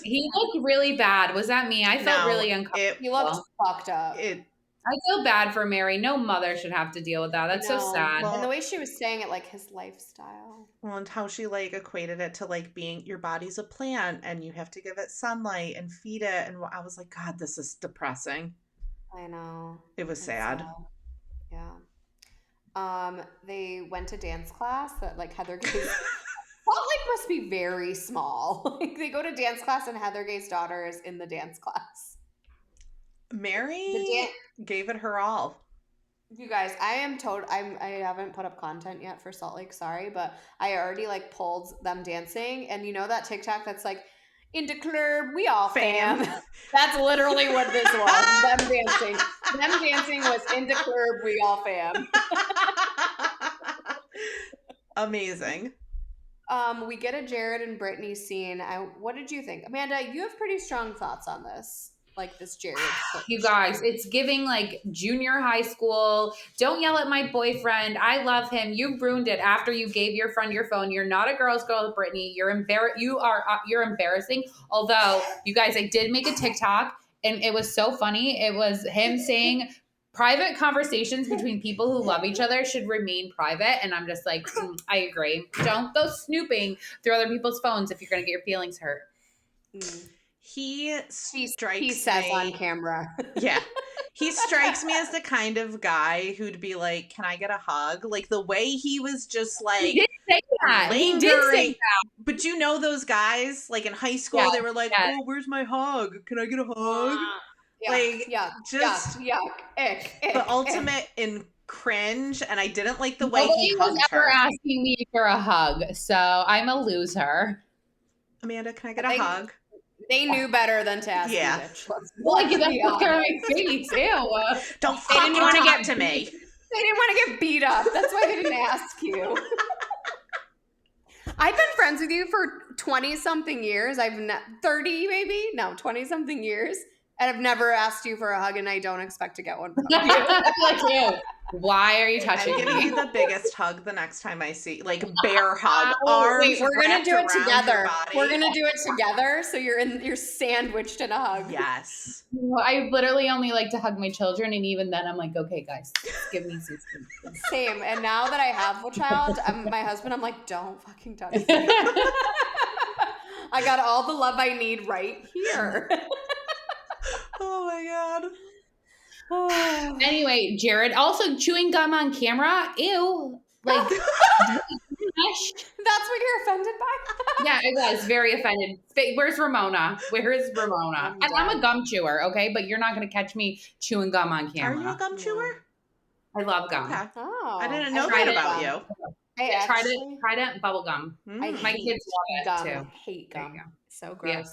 He looked really bad. Was that me? I felt really uncomfortable. He looked fucked up. I feel bad for Mary. No mother should have to deal with that. That's so sad. And the way she was saying it, like his lifestyle. Well, and how she like equated it to like being your body's a plant and you have to give it sunlight and feed it. And I was like, God, this is depressing. I know. It was sad. Yeah. They went to dance class that like Heather Gay's must be very small. Like they go to dance class and Heather Gay's daughter is in the dance class. Mary gave it her all. You guys, I haven't put up content yet for Salt Lake, sorry, but I already like pulled them dancing, and you know that TikTok that's like in the club we all fam. That's literally what this was. Them dancing. Them dancing was in the club we all fam. Amazing. We get a Jared and Brittany scene. What did you think? Amanda, you have pretty strong thoughts on this. Like this Jared. You guys, it's giving like junior high school. Don't yell at my boyfriend. I love him. You ruined it after you gave your friend your phone. You're not a girl's girl, Brittany. You're embarrassing. Although, you guys, I did make a TikTok and it was so funny. It was him saying private conversations between people who love each other should remain private. And I'm just like, I agree. Don't go snooping through other people's phones if you're going to get your feelings hurt. He strikes he says me on camera. Yeah. He strikes me as the kind of guy who'd be like, "Can I get a hug?" Like the way he was just like He did say that. lingering. He did say that. But you know those guys like in high school they were like, "Oh, where's my hug? Can I get a hug?" The ultimate in cringe, and I didn't like the way he hugged was ever her. asking me for a hug, so I'm a loser. Amanda, can I get a hug? They knew better than to ask you, bitch. Like, get the fuck out of my face. Ew. Don't fucking talk to me. They didn't want to get beat up. That's why they didn't ask you. I've been friends with you for 20-something years. 30 maybe? No, 20-something years. And I've never asked you for a hug, and I don't expect to get one from you. Like you. Why are you touching me? I'm giving you the biggest hug the next time I see, like bear hug. Wait, we're gonna do it together. We're gonna do it together, so you're sandwiched in a hug. Yes. Well, I literally only like to hug my children, and even then, I'm like, okay, guys, give me some space. Same. And now that I have a child, my husband, I'm like, don't fucking touch me. I got all the love I need right here. Oh my god. Anyway, Jared, also chewing gum on camera. Ew. Like, that's what you're offended by? Yeah, I was very offended. Where's Ramona? And I'm a gum chewer, okay? But you're not going to catch me chewing gum on camera. Are you a gum chewer? I love gum. Okay. Oh, I didn't know that about you. I tried it, bubble gum. My kids love it too. I hate gum. So gross. Yeah.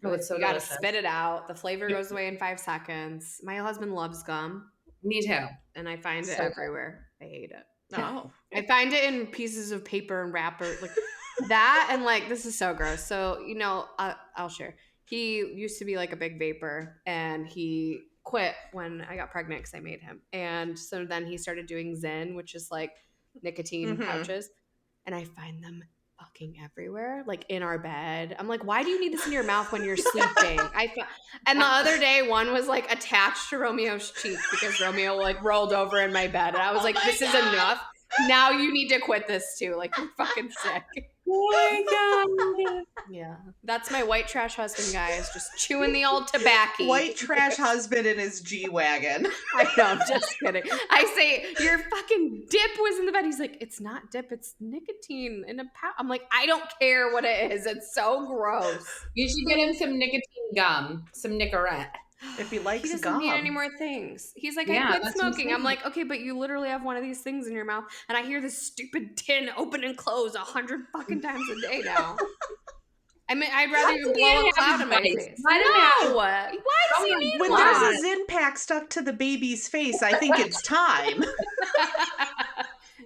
Oh, it's so you delicious. gotta spit it out. The flavor goes away in 5 seconds. My husband loves gum. Me too. And I find it everywhere. I hate it. Oh. I find it in pieces of paper and wrapper. Like that and like, this is so gross. So, I'll share. He used to be like a big vapor and he quit when I got pregnant because I made him. And so then he started doing Zen, which is like nicotine pouches. And I find them fucking everywhere, like in our bed. I'm like, why do you need this in your mouth when you're sleeping? And the other day, one was like attached to Romeo's cheek because Romeo like rolled over in my bed, and I was like, this is enough. Now you need to quit this too. Like, you're fucking sick. Oh my god. Yeah, that's my white trash husband, guys, just chewing the old tobacco. White trash husband in his G-Wagon. I know, just kidding. I say, your fucking dip was in the bed. He's like, it's not dip, it's nicotine in a pouch. I'm like, I don't care what it is. It's so gross. You should get him some nicotine gum, some Nicorette. If he likes he doesn't gum. need any more things. He's like, I quit smoking. I'm like, okay, but you literally have one of these things in your mouth, and I hear this stupid tin open and close 100 fucking times a day now. I mean, I'd rather you blow a cloud in my face. No! Why does he need when one? there's a Zin pack stuck to the baby's face, I think it's time.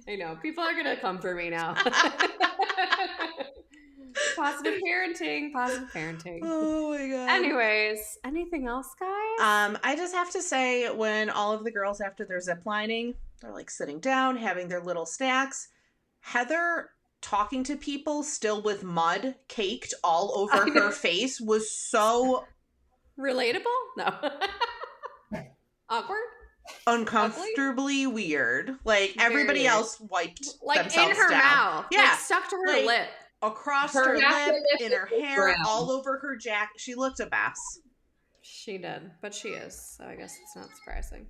I know. People are going to come for me now. Positive parenting. Oh my god. Anyways, anything else, guys? I just have to say, when all of the girls after their zip lining, they're like sitting down, having their little snacks. Heather talking to people still with mud caked all over her face was so relatable. No. Awkward. Uncomfortably weird. Like everybody else wiped like themselves in her down. mouth. Yeah, like stuck to her lip. Across her lip, in her hair, all over her jacket. She looked a mess. She did, but she is, so I guess it's not surprising.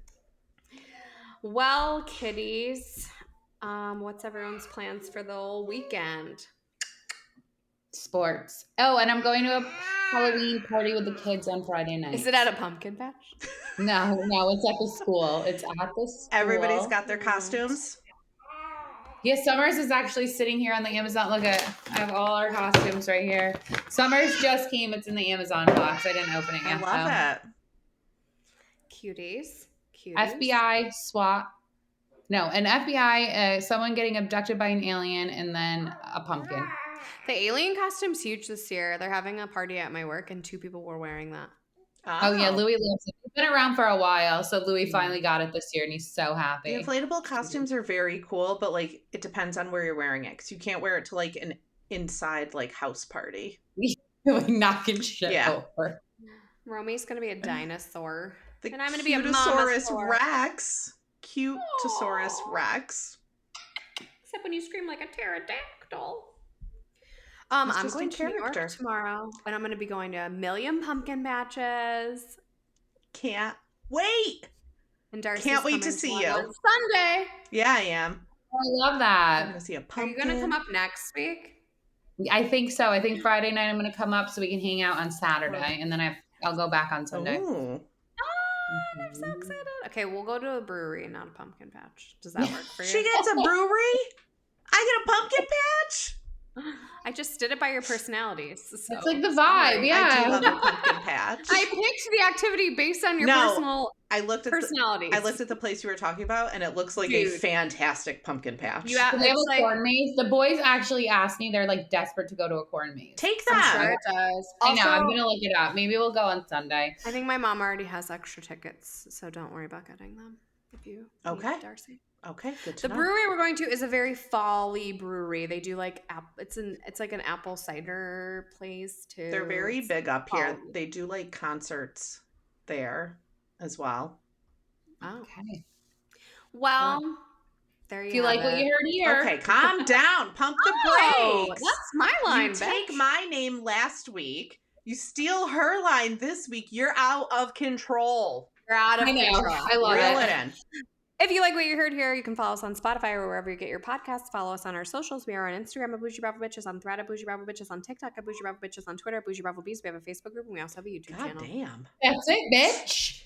Well, kiddies, what's everyone's plans for the whole weekend? Sports. Oh, and I'm going to a Halloween party with the kids on Friday night. Is it at a pumpkin patch? No, it's at the school. It's at the school. Everybody's got their costumes. Yeah, Summers is actually sitting here on the Amazon. Look at, I have all our costumes right here. Summers just came. It's in the Amazon box. I didn't open it yet. I love it. Cuties. FBI, SWAT. No, an FBI, someone getting abducted by an alien, and then a pumpkin. The alien costume's huge this year. They're having a party at my work, and 2 people were wearing that. Oh yeah, Louis loves it. It's been around for a while, so Louis finally got it this year, and he's so happy. The inflatable costumes are very cool, but like it depends on where you're wearing it, because you can't wear it to like an inside like house party. Like knocking shit over. Romy's gonna be a dinosaur, and I'm gonna be a Cute-tosaurus Rex. Cute-tosaurus Rex. Except when you scream like a pterodactyl. I'm going to New York tomorrow, and I'm going to be going to a million pumpkin patches. Can't wait. And Darcy's can't wait to see you on Sunday. Yeah, I am. I love that. I'm going to see a pumpkin. Are you going to come up next week? I think so. I think Friday night I'm going to come up so we can hang out on Saturday, and then I'll go back on Sunday. Ooh. Oh, I'm so excited. Okay, we'll go to a brewery, not a pumpkin patch. Does that work for you? She gets a brewery? I get a pumpkin patch? I just did it by your personalities. So. It's like the vibe, yeah. I do love a pumpkin patch. I picked the activity based on your personal personalities. I looked at the place you were talking about, and it looks like a fantastic pumpkin patch. They have a corn maze. The boys actually asked me. They're like desperate to go to a corn maze. Take that. I'm sure it does. I know. I'm going to look it up. Maybe we'll go on Sunday. I think my mom already has extra tickets, so don't worry about getting them if you need Darcy. Okay, good to know. The brewery we're going to is a very fall-y brewery. They do like it's like an apple cider place too. They're very big up here. They do like concerts there as well. Oh. Okay. Well, there you go. If you like what you heard here. Okay, calm down. Pump the brakes. That's my line. You take my name last week. You steal her line this week. You're out of control. You're out of control. I love Reel it in. If you like what you heard here, you can follow us on Spotify or wherever you get your podcasts. Follow us on our socials. We are on Instagram at Boujee Bravo Bitches, on Thread at Boujee Bravo Bitches, on TikTok at Boujee Bravo Bitches, on Twitter at Boujee Bravo Bees. We have a Facebook group, and we also have a YouTube channel. Damn. That's it, bitch.